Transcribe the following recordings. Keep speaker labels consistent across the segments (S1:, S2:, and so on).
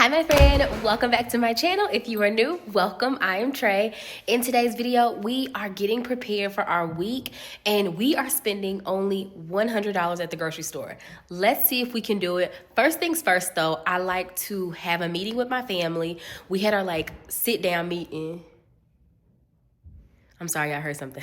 S1: Hi my friend, welcome back to my channel. If you are new, welcome. I am Trey. In today's video, we are getting prepared for our week and we are spending only $100 at the grocery store. Let's see if we can do it. First things first though, I like to have a meeting with my family. We had our sit down meeting. I'm sorry, I heard something.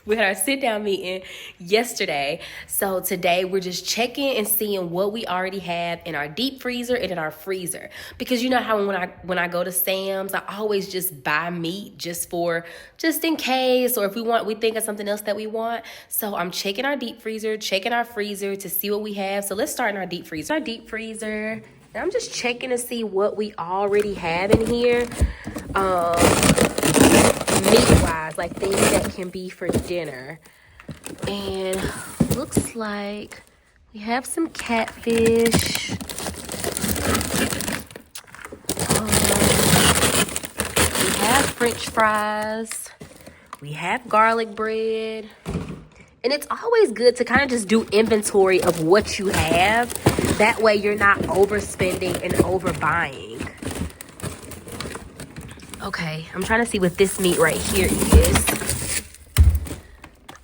S1: We had our sit down meeting yesterday. So today we're just checking and seeing what we already have in our deep freezer and in our freezer. Because you know how when I go to Sam's, I always just buy meat just in case, or if we think of something else that we want. So I'm checking our deep freezer, checking our freezer to see what we have. So let's start in our deep freezer. Our deep freezer. And I'm just checking to see what we already have in here. Meat-wise, like things that can be for dinner. And looks like we have some catfish. We have French fries. We have garlic bread. And it's always good to kind of just do inventory of what you have. That way you're not overspending and overbuying. Okay, I'm trying to see what this meat right here is.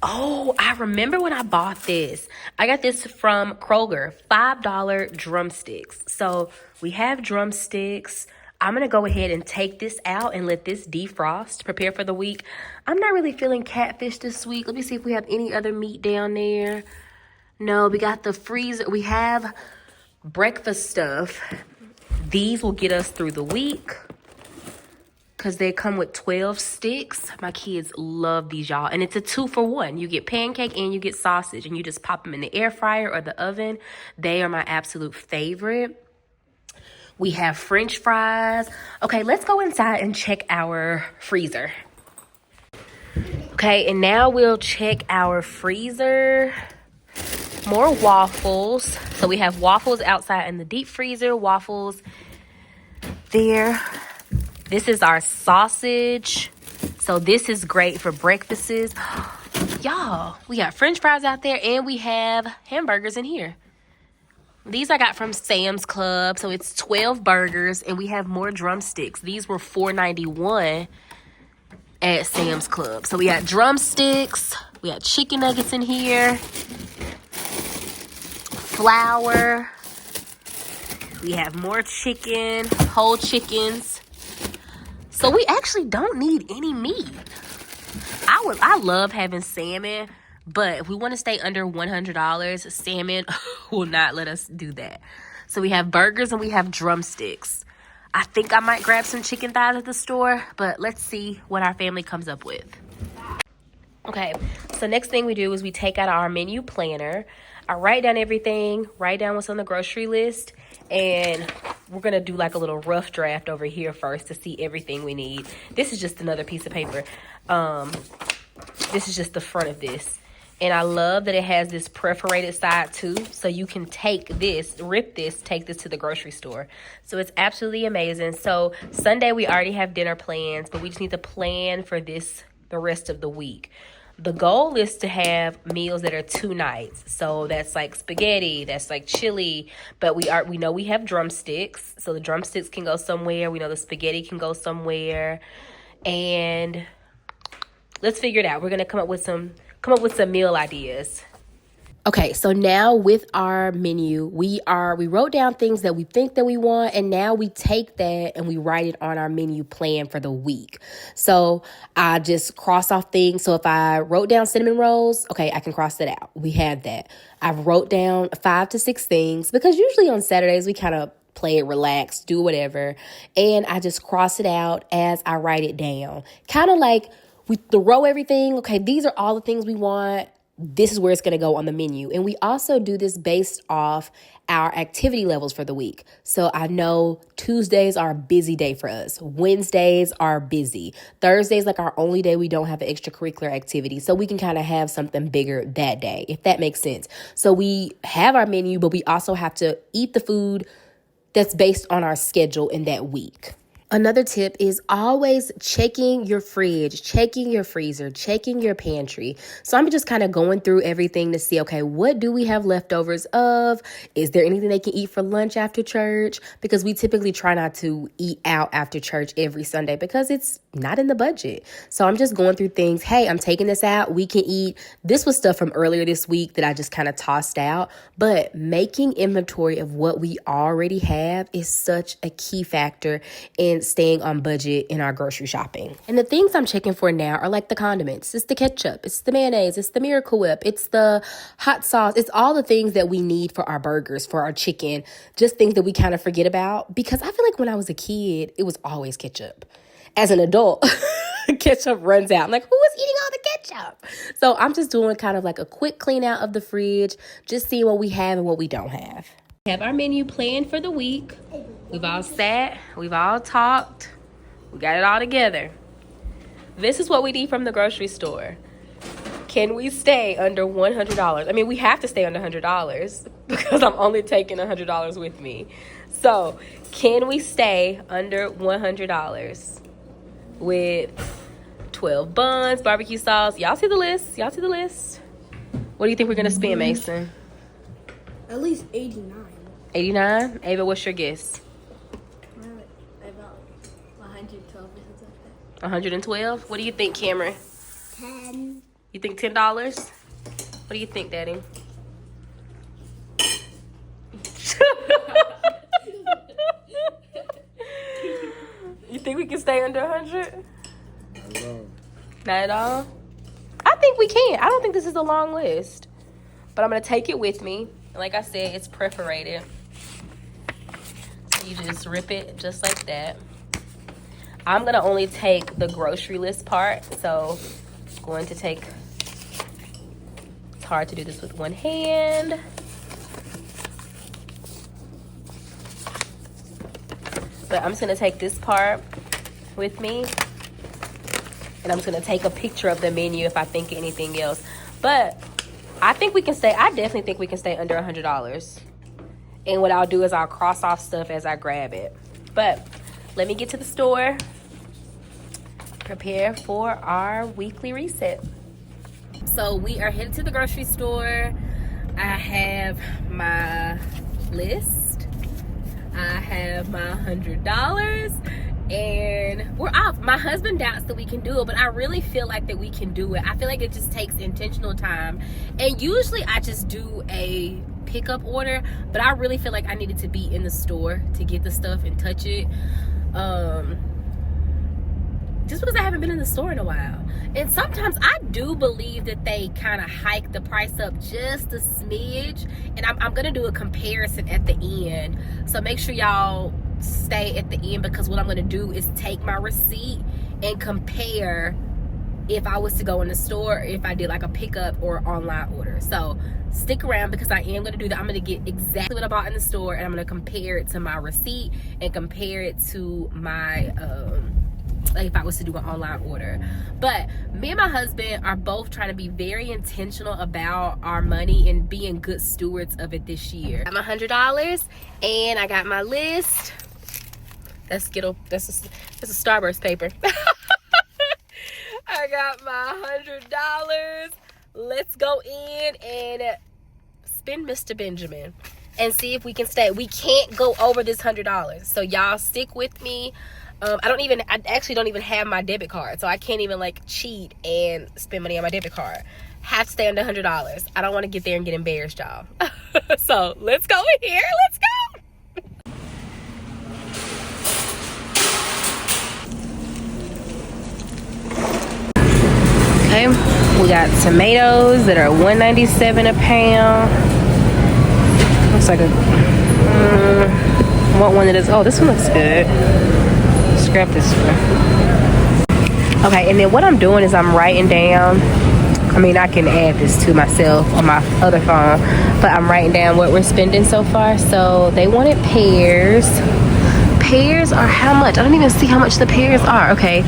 S1: Oh, I remember when I bought this. I got this from Kroger, $5 drumsticks. So we have drumsticks. I'm going to go ahead and take this out and let this defrost, prepare for the week. I'm not really feeling catfish this week. Let me see if we have any other meat down there. No, we got the freezer. We have breakfast stuff. These will get us through the week, because they come with 12 sticks. My kids love these, y'all. And it's a 2-for-1. You get pancake and you get sausage. And you just pop them in the air fryer or the oven. They are my absolute favorite. We have French fries. Okay, let's go inside and check our freezer. Okay, and now we'll check our freezer. More waffles. So we have waffles outside in the deep freezer. Waffles there. This is our sausage. So this is great for breakfasts. Y'all, we got French fries out there and we have hamburgers in here. These I got from Sam's Club. So it's 12 burgers and we have more drumsticks. These were $4.91 at Sam's Club. So we got drumsticks. We got chicken nuggets in here. Flour. We have more chicken, whole chickens. So we actually don't need any meat. I love having salmon, but if we want to stay under $100, salmon will not let us do that. So we have burgers and we have drumsticks. I think I might grab some chicken thighs at the store, but let's see what our family comes up with. Okay, so next thing we do is we take out our menu planner. I write down everything, write down what's on the grocery list, and we're going to do like a little rough draft over here first to see everything we need. This is just another piece of paper. This is just the front of this. And I love that it has this perforated side too. So you can take this, rip this, take this to the grocery store. So it's absolutely amazing. So Sunday we already have dinner plans, but we just need to plan for the rest of the week. The goal is to have meals that are 2 nights. So that's like spaghetti, that's like chili, but we know we have drumsticks. So the drumsticks can go somewhere. We know the spaghetti can go somewhere. And let's figure it out. We're going to come up with some meal ideas. Okay, so now with our menu, we wrote down things that we think that we want, and now we take that and we write it on our menu plan for the week. So I just cross off things. So if I wrote down cinnamon rolls, okay, I can cross that out. We have that. I wrote down 5 to 6 things because usually on Saturdays we kind of play it, relax, do whatever. And I just cross it out as I write it down. Kind of like we throw everything. Okay, these are all the things we want. This is where it's going to go on the menu. And we also do this based off our activity levels for the week. So I know Tuesdays are a busy day for us. Wednesdays are busy. Thursdays like our only day we don't have an extracurricular activity. So we can kind of have something bigger that day, if that makes sense. So we have our menu, but we also have to eat the food that's based on our schedule in that week. Another tip is always checking your fridge, checking your freezer, checking your pantry. So I'm just kind of going through everything to see, okay, what do we have leftovers of? Is there anything they can eat for lunch after church? Because we typically try not to eat out after church every Sunday because it's not in the budget. So I'm just going through things. Hey, I'm taking this out. We can eat. This was stuff from earlier this week that I just kind of tossed out. But making inventory of what we already have is such a key factor in staying on budget in our grocery shopping. And the things I'm checking for now are like the condiments. It's the ketchup. It's the mayonnaise. It's the Miracle Whip. It's the hot sauce. It's all the things that we need for our burgers, for our chicken, just things that we kind of forget about. Because I feel like when I was a kid, it was always ketchup. As an adult, ketchup runs out. I'm like, who is eating all the ketchup? So I'm just doing kind of like a quick clean out of the fridge, just seeing what we have and what we don't have. We have our menu planned for the week. We've all sat, we've all talked, we got it all together. This is what we need from the grocery store. Can we stay under $100? I mean, we have to stay under $100 because I'm only taking $100 with me. So, can we stay under $100 with 12 buns, barbecue sauce? Y'all see the list? Y'all see the list? What do you think we're going to spend, Mason?
S2: At least 89.
S1: 89? Ava, what's your guess?
S2: About 112 or something like that.
S1: 112? What do you think, Cameron?
S2: 10.
S1: You think $10? What do you think, Daddy? You think we can stay under 100?
S3: No.
S1: Not at all? I think we can. I don't think this is a long list. But I'm going to take it with me. Like I said, it's perforated. So you just rip it just like that. I'm going to only take the grocery list part. So I'm going to take... It's hard to do this with one hand. But I'm just going to take this part with me. And I'm just going to take a picture of the menu if I think of anything else. But I think we can stay, I definitely think we can stay under $100. And what I'll do is I'll cross off stuff as I grab it. But let me get to the store. Prepare for our weekly reset. So we are headed to the grocery store. I have my list. I have my $100. And we're off. My husband doubts that we can do it, but I really feel like that we can do it. I feel like it just takes intentional time. And usually I just do a pickup order, but I really feel like I needed to be in the store to get the stuff and touch it. Just because I haven't been in the store in a while. And sometimes I do believe that they kind of hike the price up just a smidge. And I'm going to do a comparison at the end. So make sure y'all stay at the end, because what I'm going to do is take my receipt and compare if I was to go in the store, or if I did like a pickup or online order. So stick around, because I am going to do that. I'm going to get exactly what I bought in the store, and I'm going to compare it to my receipt and compare it to my like if I was to do an online order. But me and my husband are both trying to be very intentional about our money and being good stewards of it this year. I'm $100 and I got my list. That's Skittle. That's a Starburst paper. I got my $100. Let's go in and spend Mr. Benjamin and see if we can stay. We can't go over this $100. So y'all stick with me. I actually don't even have my debit card, so I can't even like cheat and spend money on my debit card. Have to stay under $100. I don't want to get there and get embarrassed, y'all. So let's go in here. Let's go. Okay, we got tomatoes that are $1.97 a pound. Looks like a what one it is? Oh, this one looks good. Scrap this one. Okay, and then what I'm doing is I'm writing down, I can add this to myself on my other phone, but I'm writing down what we're spending so far. So they wanted pears. Pears are how much? I don't even see how much the pears are. Okay,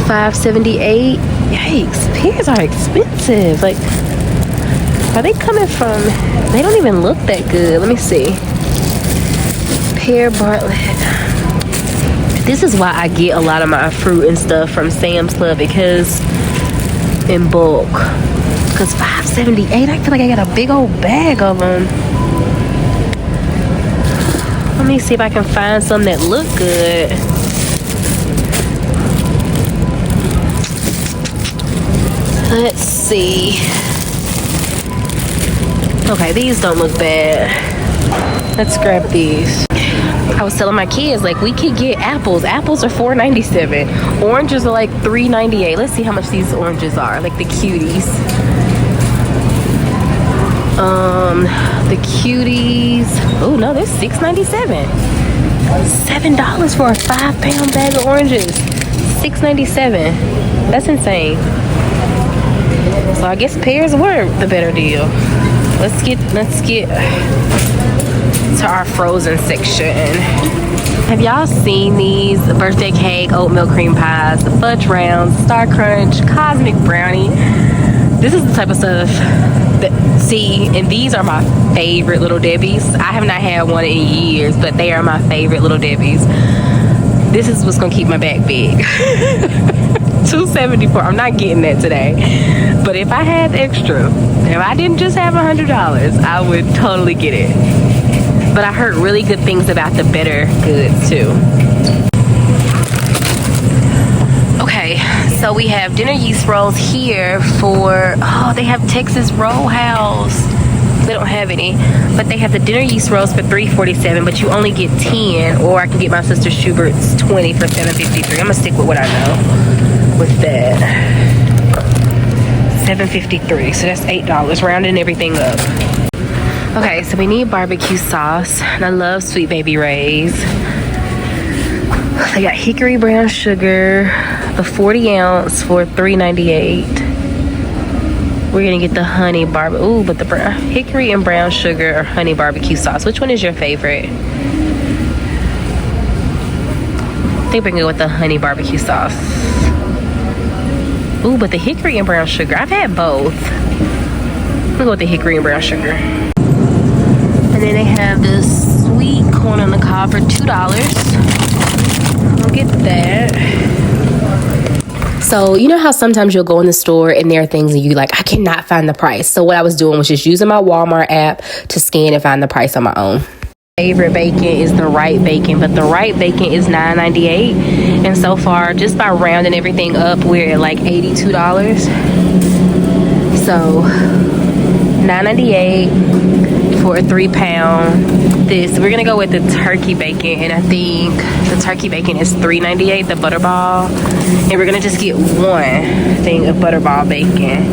S1: $5.78. Yikes, pears are expensive. Like, are they coming from, they don't even look that good. Let me see. Pear Bartlett. This is why I get a lot of my fruit and stuff from Sam's Club, because in bulk. Because $5.78, I feel like I got a big old bag of them. Let me see if I can find some that look good. Let's see. Okay, these don't look bad. Let's grab these. I was telling my kids, like, we could get apples. Apples are $4.97. Oranges are like $3.98. Let's see how much these oranges are, like the cuties. The cuties. Oh no, they're $6.97. $7 for a 5-pound bag of oranges. $6.97. That's insane. So I guess pears were the better deal. Let's get to our frozen section. Have y'all seen these birthday cake, oatmeal cream pies, the fudge rounds, star crunch, cosmic brownie? This is the type of stuff that, see, and these are my favorite Little Debbies. I have not had one in years, but they are my favorite Little Debbies. This is what's gonna keep my back big. $2.74. I'm not getting that today. But if I had extra, if I didn't just have $100, I would totally get it. But I heard really good things about the Better Goods too. Okay, so we have dinner yeast rolls here for, oh, they have Texas Roll House. They don't have any, but they have the dinner yeast rolls for $3.47, but you only get 10, or I can get my sister Schubert's 20 for $7.53. I'm gonna stick with what I know with that. $7.53, so that's $8, rounding everything up. Okay, so we need barbecue sauce, and I love Sweet Baby Ray's. They got hickory brown sugar, the 40 ounce for $3.98. We're gonna get the honey barbecue. Ooh, but the hickory and brown sugar or honey barbecue sauce. Which one is your favorite? I think we're gonna go with the honey barbecue sauce. Ooh, but the hickory and brown sugar, I've had both. I'm gonna go with the hickory and brown sugar. And then they have this sweet corn on the cob for $2. I'll get that. So, you know how sometimes you'll go in the store and there are things and you like, I cannot find the price. So what I was doing was just using my Walmart app to scan and find the price on my own. Favorite bacon is the Wright bacon, but the Wright bacon is $9.98. And so far, just by rounding everything up, we're at like $82. So $9.98 for a 3-pound. We're gonna go with the turkey bacon, and I think the turkey bacon is $3.98, the butterball. And we're gonna just get one thing of butterball bacon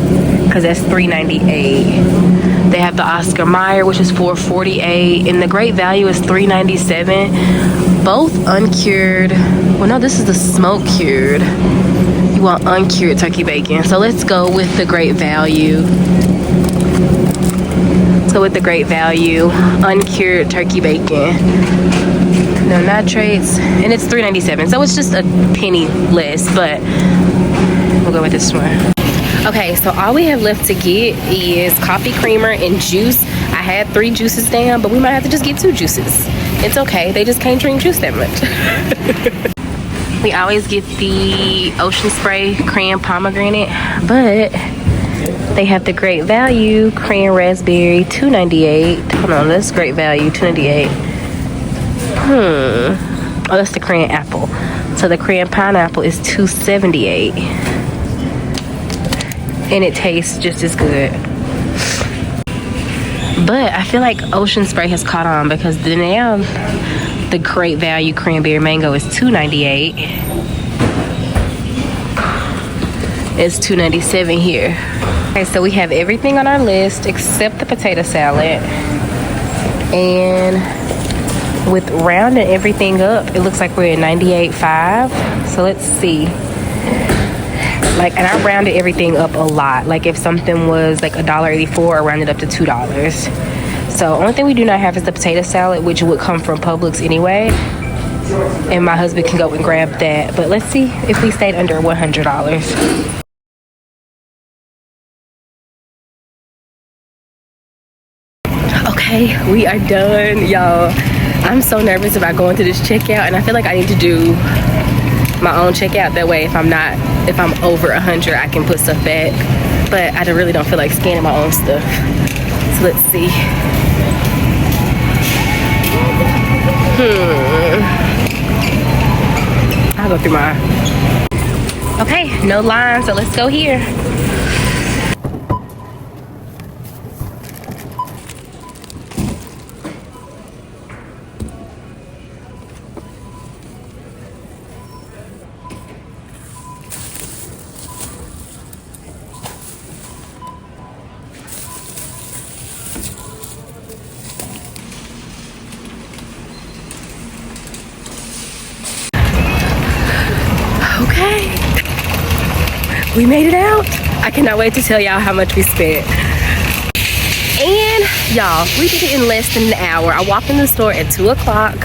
S1: because that's $3.98. They have the Oscar Mayer, which is $4.48, and the Great Value is $3.97. Both uncured. Well, no, this is the smoke cured. You want uncured turkey bacon, so let's go with the Great Value. Let's go with the Great Value uncured turkey bacon. No nitrates, and it's $3.97, so it's just a penny less, but we'll go with this one. Okay, so all we have left to get is coffee creamer and juice. I had 3 juices down, but we might have to just get 2 juices. It's okay, they just can't drink juice that much. We always get the Ocean Spray cran pomegranate, but they have the Great Value cran raspberry, $2.98. Hold on, that's Great Value, $2.98. Oh, that's the cran apple. So the cran pineapple is $2.78. And it tastes just as good. But I feel like Ocean Spray has caught on because now the Great Value cranberry mango is $2.98. It's $2.97 here. Okay, so we have everything on our list except the potato salad. And with rounding everything up, it looks like we're at $98.5. So let's see. Like, and I rounded everything up a lot. Like if something was like $1.84, I rounded up to $2. So only thing we do not have is the potato salad, which would come from Publix anyway. And my husband can go and grab that. But let's see if we stayed under $100. Okay, we are done, y'all. I'm so nervous about going to this checkout, and I feel like I need to do my own checkout. That way, if I'm over 100, I can put stuff back. But I really don't feel like scanning my own stuff. So let's see. I'll go through my... Okay, no line, so let's go here. Okay, we made it out. I cannot wait to tell y'all how much we spent. And y'all, we did it in less than an hour. I walked in the store at 2 o'clock.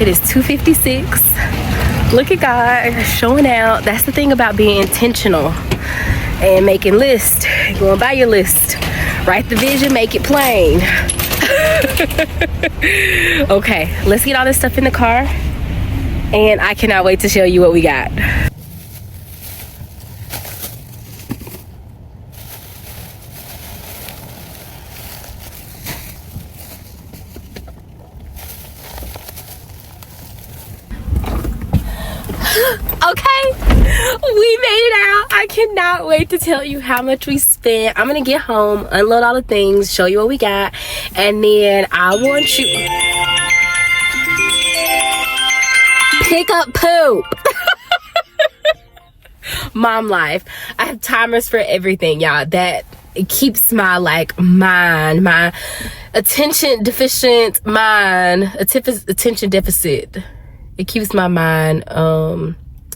S1: It is 2:56. Look at God showing out. That's the thing about being intentional and making lists. Going by your list. Write the vision, make it plain. Okay, let's get all this stuff in the car. And I cannot wait to show you what we got. Okay, we made it out. I cannot wait to tell you how much we spent. I'm gonna get home, unload all the things, show you what we got, and then I want you... Pick up poop. Mom life. I have timers for everything, y'all. That it keeps my mind, my attention deficit. It keeps my mind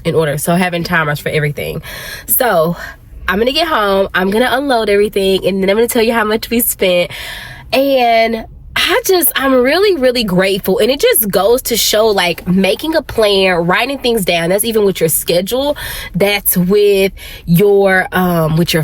S1: in order. So having timers for everything. So I'm gonna get home. I'm gonna unload everything, and then I'm gonna tell you how much we spent. And I'm really grateful, and it just goes to show, like, making a plan, writing things down. That's even with your schedule. That's with your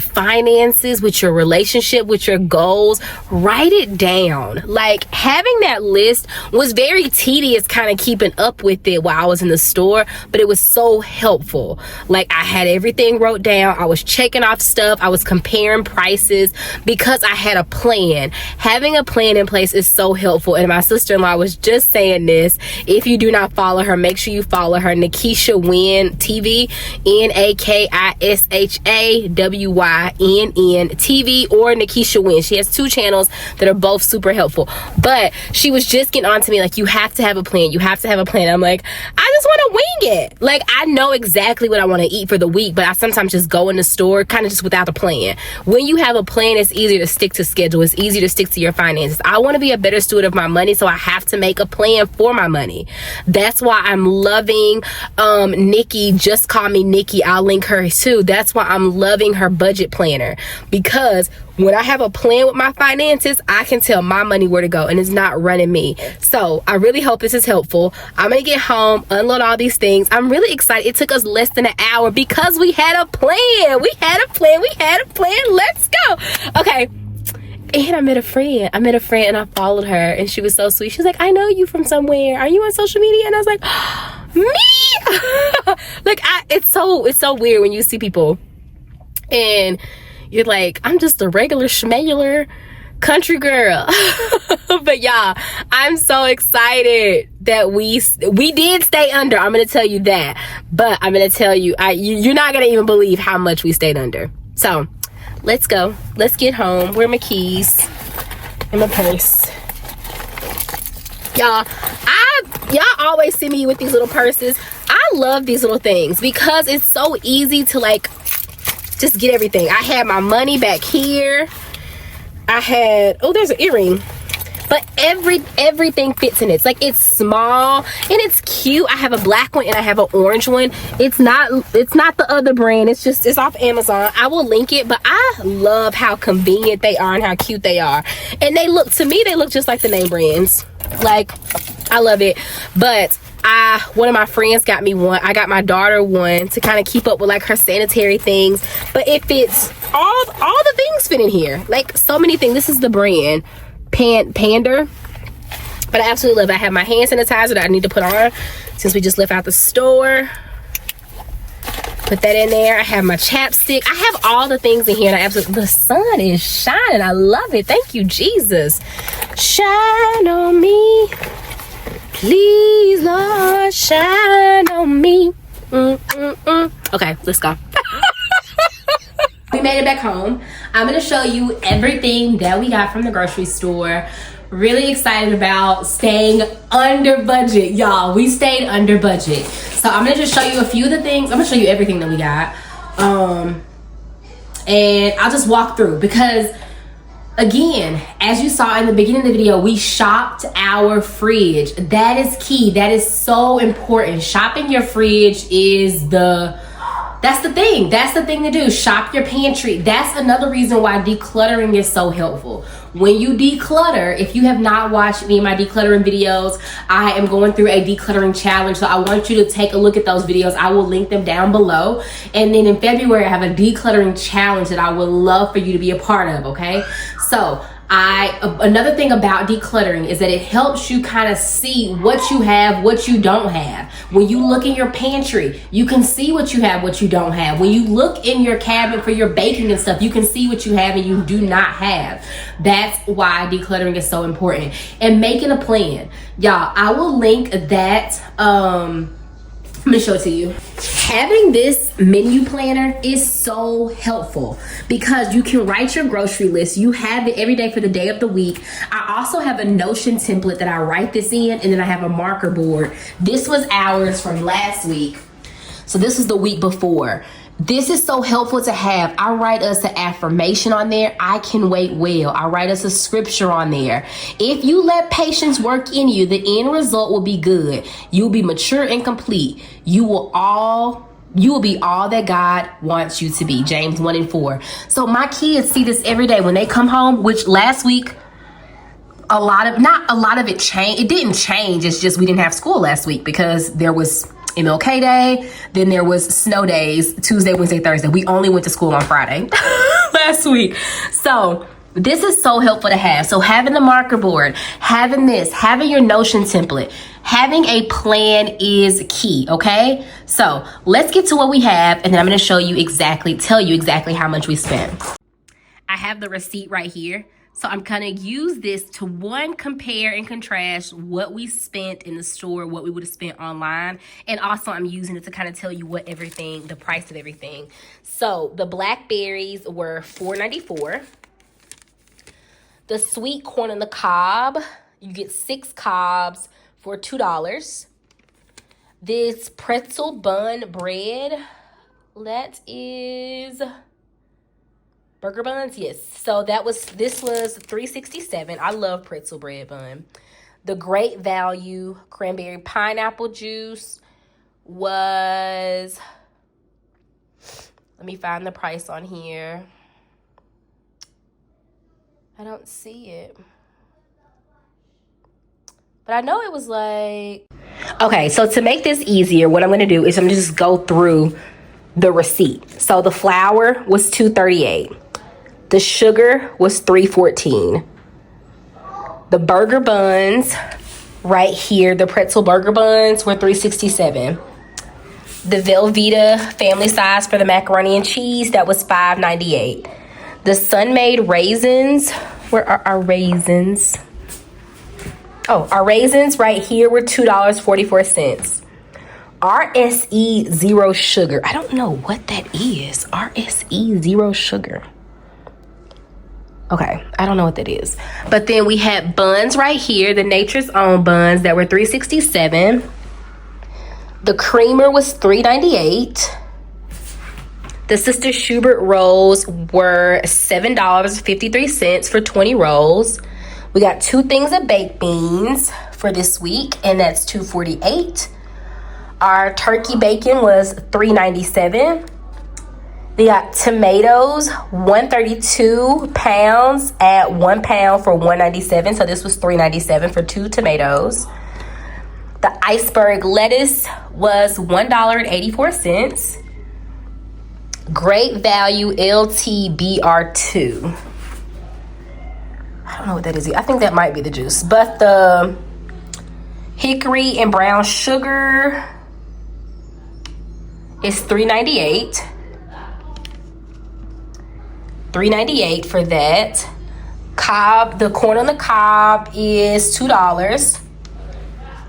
S1: finances, with your relationship, with your goals. Write it down. Like, having that list was very tedious, kind of keeping up with it while I was in the store, but it was so helpful. Like, I had everything wrote down. I was checking off stuff. I was comparing prices because I had a plan. Having a plan in place is so helpful. And my sister-in-law was just saying this. If you do not follow her, make sure you follow her. Nakisha Wynn TV, NAKISHAWYNN TV, or Nakisha Wynn. She has 2 channels that are both super helpful. But she was just getting on to me like, you have to have a plan. You have to have a plan. I'm like, I just want to wing it. Like, I know exactly what I want to eat for the week, but I sometimes just go in the store kind of just without a plan. When you have a plan, it's easier to stick to schedule. It's easier to stick to your finances. I want to be a better steward of my money, so I have to make a plan for my money. That's why I'm loving Nikki. Just call me Nikki. I'll link her too. That's why I'm loving her budget planner, because when I have a plan with my finances, I can tell my money where to go, and it's not running me. So I really hope this is helpful. I'm gonna get home, unload all these things. I'm really excited. It took us less than an hour because we had a plan. We had a plan. Let's go. Okay. And I met a friend and I followed her, and she was so sweet. She was like, I know you from somewhere. Are you on social media? And I was like, me? Like, it's so weird when you see people and you're like, I'm just a regular schmegular country girl. But y'all, I'm so excited that we did stay under. I'm gonna tell you that, but I'm gonna tell you, you're not gonna even believe how much we stayed under. So let's go. Let's get home. Where are my keys and my purse? Y'all always see me with these little purses. I love these little things because it's so easy to, like, just get everything. I had my money back here. I had, oh, there's an earring. But everything fits in it. It's like, it's small and it's cute. I have a black one and I have an orange one. It's not the other brand. It's off Amazon. I will link it, but I love how convenient they are and how cute they are. And they look just like the name brands. Like, I love it. But one of my friends got me one. I got my daughter one to kind of keep up with, like, her sanitary things. But it fits, all the things fit in here. Like, so many things. This is the brand Pander. But I absolutely love it. I have my hand sanitizer that I need to put on since we just left out the store. Put that in there. I have my chapstick. I have all the things in here. And I absolutely, the sun is shining. I love it. Thank you, Jesus. Shine on me. Please, Lord, shine on me. Okay, let's go. We made it back home. I'm going to show you everything that we got from the grocery store. Really excited about staying under budget, y'all. We stayed under budget. So I'm gonna just show you a few of the things. I'm gonna show you everything that we got. And I'll just walk through because, again, as you saw in the beginning of the video, we shopped our fridge. That is key. That is so important. Shopping your fridge is that's the thing. That's the thing to do. Shop your pantry. That's another reason why decluttering is so helpful. When you declutter, if you have not watched any of my decluttering videos, I am going through a decluttering challenge. So I want you to take a look at those videos. I will link them down below. And then in February, I have a decluttering challenge that I would love for you to be a part of, okay? So another thing about decluttering is that it helps you kind of see what you have, what you don't have. When you look in your pantry, you can see what you have, what you don't have. When you look in your cabinet for your baking and stuff, you can see what you have and you do not have. That's why decluttering is so important. And making a plan. Y'all, I will link that. I'm gonna show it to you. Having this menu planner is so helpful because you can write your grocery list. You have it every day for the day of the week. I also have a Notion template that I write this in, and then I have a marker board. This was ours from last week. So this is the week before. This is so helpful to have. I write us an affirmation on there. I can wait well. I write us a scripture on there. If you let patience work in you, the end result will be good. You'll be mature and complete. You will be all that God wants you to be. James 1:4. So my kids see this every day when they come home, which last week, not a lot of it changed. It didn't change. It's just we didn't have school last week because there was MLK Day, then there was snow days, Tuesday, Wednesday, Thursday. We only went to school on Friday last week. So this is so helpful to have. So having the marker board, having this, having your Notion template, having a plan is key, okay? So let's get to what we have, and then I'm going to tell you exactly how much we spent. I have the receipt right here. So I'm going to use this to, one, compare and contrast what we spent in the store, what we would have spent online. And also I'm using it to kind of tell you the price of everything. So the blackberries were $4.94. The sweet corn on the cob, you get 6 cobs for $2. This pretzel bun bread, that is burger buns, yes. So this was $3.67. I love pretzel bread bun. The Great Value cranberry pineapple juice was, let me find the price on here. I don't see it. But I know it was like, okay, so to make this easier, what I'm going to do is I'm going to just go through the receipt. So the flour was $2.38. The sugar was $3.14. The burger buns, right here, the pretzel burger buns were $3.67. The Velveeta family size for the macaroni and cheese, that was $5.98. The Sun-Maid raisins, where are our raisins? Oh, our raisins right here were $2.44. RSE zero sugar. I don't know what that is. RSE zero sugar. Okay, I don't know what that is. But then we had buns right here, the Nature's Own buns that were $3.67. The creamer was $3.98. The Sister Schubert rolls were $7.53 for 20 rolls. We got 2 things of baked beans for this week, and that's $2.48. Our turkey bacon was $3.97. We got tomatoes, 132 pounds at 1 pound for $1.97. So this was $3.97 for 2 tomatoes. The iceberg lettuce was $1.84. Great Value LTBR2. I don't know what that is. I think that might be the juice. But the Hickory and brown sugar is $3.98. $3.98 for that. Cob, the corn on the cob is $2.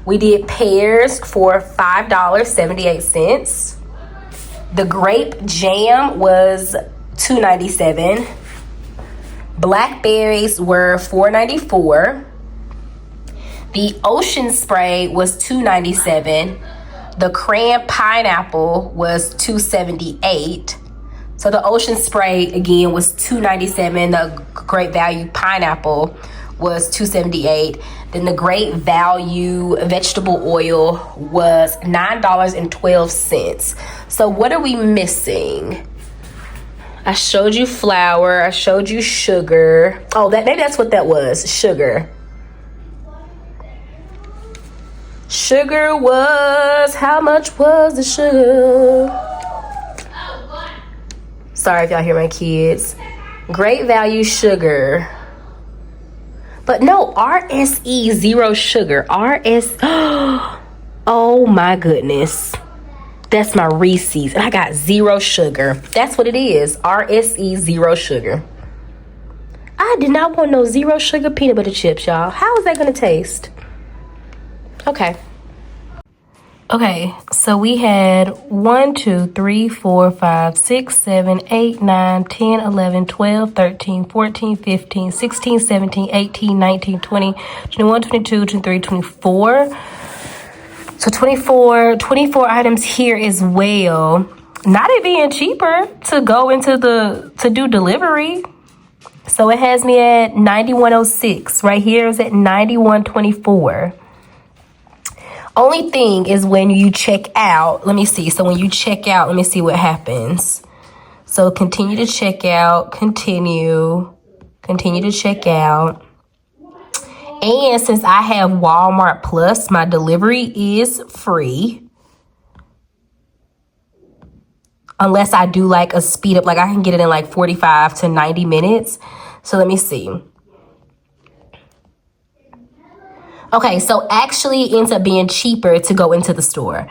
S1: We did pears for $5.78. The grape jam was $2.97. Blackberries were $4.94. The ocean spray was $2.97. The cran pineapple was $2.78. So the ocean spray again was $2.97. The great value pineapple was $2.78. Then the great value vegetable oil was $9.12. So what are we missing? I showed you flour. I showed you sugar. Oh, maybe that's what that was. Sugar. Sugar was, how much was the sugar? Sorry if y'all hear my kids. Great value sugar. But no, RSE, zero sugar. Oh my goodness. That's my Reese's. And I got zero sugar. That's what it is. RSE, zero sugar. I did not want no zero sugar peanut butter chips, y'all. How is that going to taste? Okay. Okay, so we had 1, 2, 3, 4, 5, 6, 7, 8, 9, 10, 11, 12, 13, 14, 15, 16, 17, 18, 19, 20, 21, 22, 23, 24. So 24 items here as well. Not it being cheaper to go into to do delivery. So it has me at $91.06. Right here is at $91.24. Only thing is when you check out, let me see. So when you check out, let me see what happens. So continue to check out, continue to check out. And since I have Walmart Plus, my delivery is free. Unless I do like a speed up, like I can get it in like 45 to 90 minutes. So let me see. Okay, so actually it ends up being cheaper to go into the store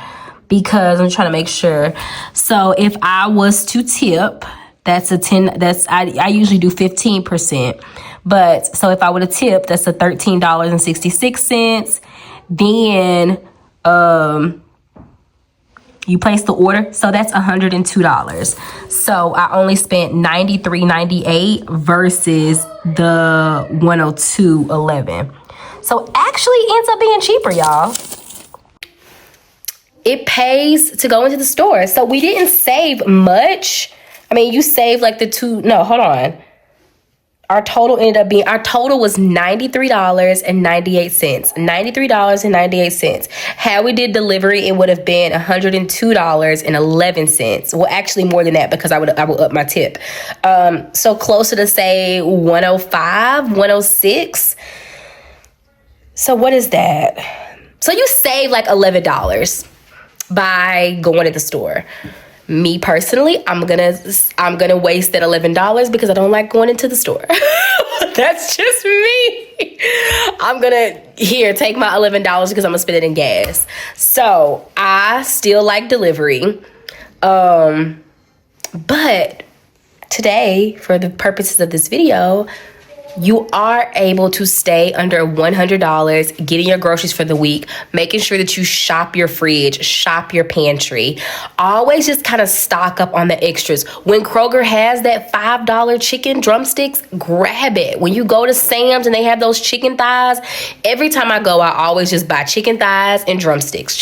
S1: because I'm trying to make sure. So if I was to tip, I usually do 15%. But so if I would have tipped, that's a $13.66. Then you place the order, so that's $102. So I only spent $93.98 versus the $102.11. So actually ends up being cheaper, y'all. It pays to go into the store. So we didn't save much. I mean, you save like hold on. Our total was $93.98. $93.98. Had we did delivery, it would have been $102.11. Well, actually more than that because I would up my tip. So closer to say 105, 106. So what is that? So you save like $11 by going to the store. Me personally, I'm gonna waste that $11 because I don't like going into the store. That's just me. I'm gonna take my $11 because I'm gonna spend it in gas. So I still like delivery. But today, for the purposes of this video, you are able to stay under $100 getting your groceries for the week, making sure that you shop your fridge, shop your pantry. Always just kind of stock up on the extras. When Kroger has that $5 chicken drumsticks, grab it. When you go to Sam's and they have those chicken thighs, every time I go, I always just buy chicken thighs and drumsticks,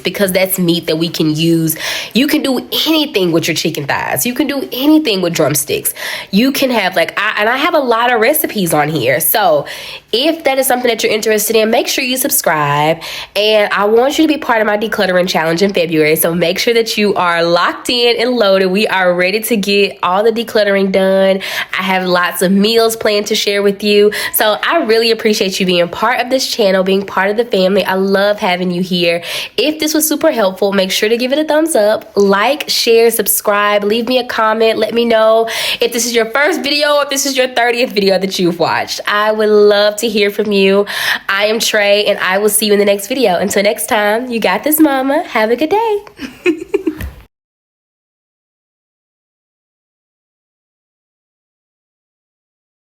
S1: because that's meat that we can use. You can do anything with your chicken thighs. You can do anything with drumsticks. You can have I have a lot of recipes on here. So if that is something that you're interested in, make sure you subscribe. And I want you to be part of my decluttering challenge in February. So make sure that you are locked in and loaded. We are ready to get all the decluttering done. I have lots of meals planned to share with you. So I really appreciate you being part of this channel, being part of the family. I love having you here. If this was super helpful, make sure to give it a thumbs up, like, share, subscribe, leave me a comment. Let me know if this is your first video, if this is your 30th 30th video that you've watched. I would love to hear from you. I am Trey, and I will see you in the next video. Until next time, you got this, mama. Have a good day.